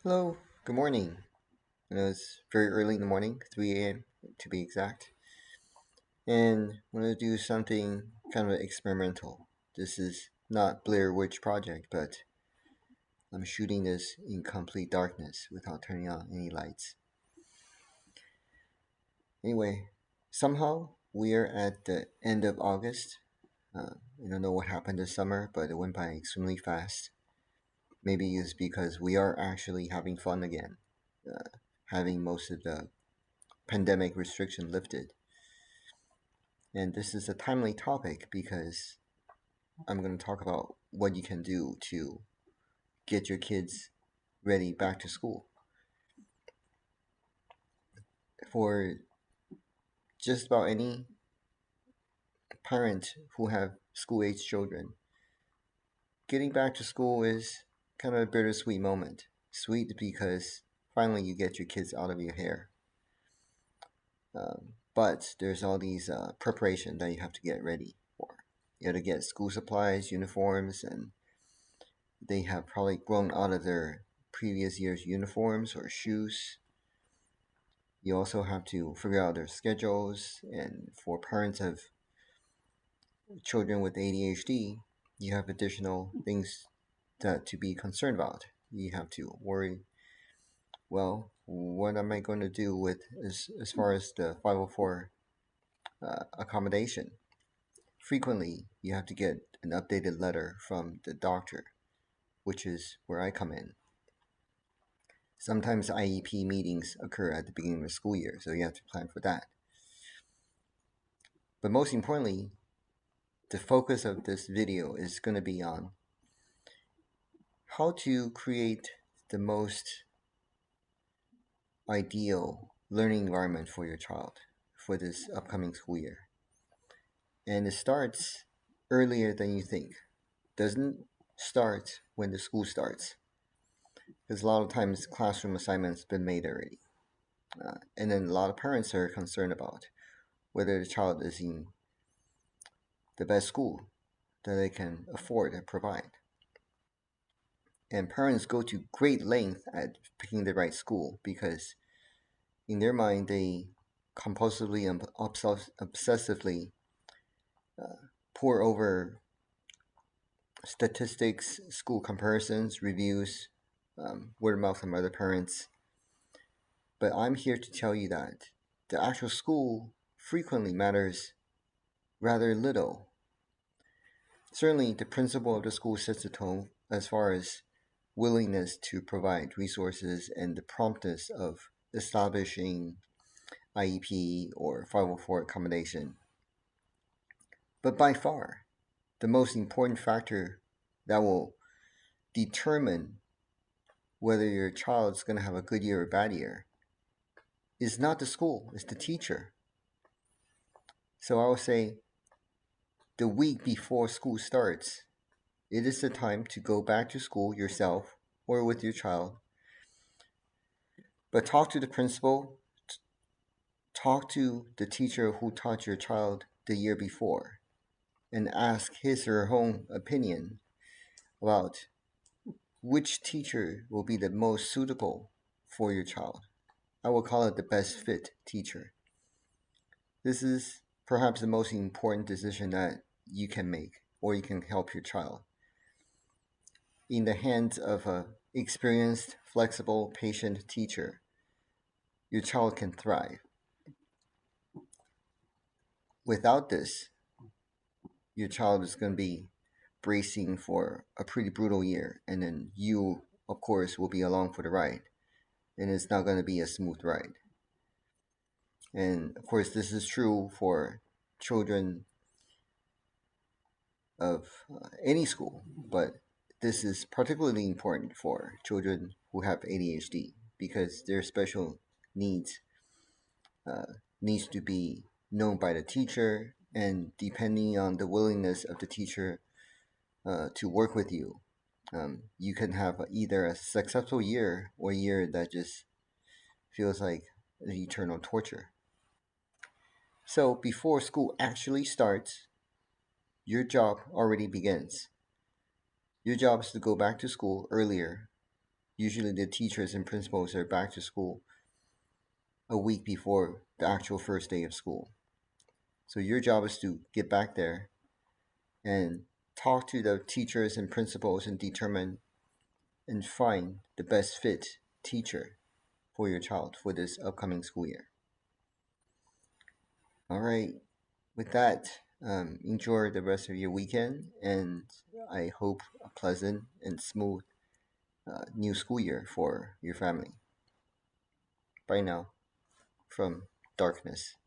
Hello, good morning. It's very early in the morning, 3 a.m. to be exact. And I'm going to do something kind of experimental. This is not Blair Witch Project, but I'm shooting this in complete darkness without turning on any lights. Anyway, somehow we are at the end of August. I don't know what happened this summer, but it went by extremely fast. Maybe it's because we are actually having fun again, having most of the pandemic restriction lifted. And this is a timely topic because I'm going to talk about what you can do to get your kids ready back to school. For just about any parent who have school age children, getting back to school is kind of a bittersweet moment. Sweet because finally you get your kids out of your hair. But there's all these preparation that you have to get ready for. You have to get school supplies, uniforms, and they have probably grown out of their previous year's uniforms or shoes. You also have to figure out their schedules, and for parents of children with ADHD, you have additional things that to be concerned about. You have to worry, well, what am I going to do with as far as the 504 accommodation? Frequently, you have to get an updated letter from the doctor, which is where I come in. Sometimes IEP meetings occur at the beginning of the school year, so you have to plan for that. But most importantly, the focus of this video is going to be on how to create the most ideal learning environment for your child for this upcoming school year. And it starts earlier than you think. Doesn't start when the school starts, because a lot of times classroom assignments been made already. And then a lot of parents are concerned about whether the child is in the best school that they can afford and provide. And parents go to great length at picking the right school because in their mind they compulsively and obsessively pour over statistics, school comparisons, reviews, word of mouth from other parents. But I'm here to tell you that the actual school frequently matters rather little. Certainly, the principal of the school sets the tone as far as willingness to provide resources and the promptness of establishing IEP or 504 accommodation. But by far, the most important factor that will determine whether your child's going to have a good year or bad year is not the school, it's the teacher. So I would say the week before school starts, it is the time to go back to school yourself or with your child. But talk to the principal, talk to the teacher who taught your child the year before, and ask his or her own opinion about which teacher will be the most suitable for your child. I will call it the best fit teacher. This is perhaps the most important decision that you can make or you can help your child. In the hands of an experienced, flexible, patient teacher, your child can thrive. Without this, your child is going to be bracing for a pretty brutal year, and then you, of course, will be along for the ride, and it's not going to be a smooth ride. And of course, this is true for children of any school, but this is particularly important for children who have ADHD because their special needs uh, needs to be known by the teacher, and depending on the willingness of the teacher to work with you, you can have either a successful year or a year that just feels like eternal torture. So before school actually starts, your job already begins. Your job is to go back to school earlier Usually, the teachers and principals are back to school a week before the actual first day of school. So, your job is to get back there and talk to the teachers and principals and determine and find the best fit teacher for your child for this upcoming school year. All right, with that, enjoy the rest of your weekend, and I hope a pleasant and smooth new school year for your family. Bye now from darkness.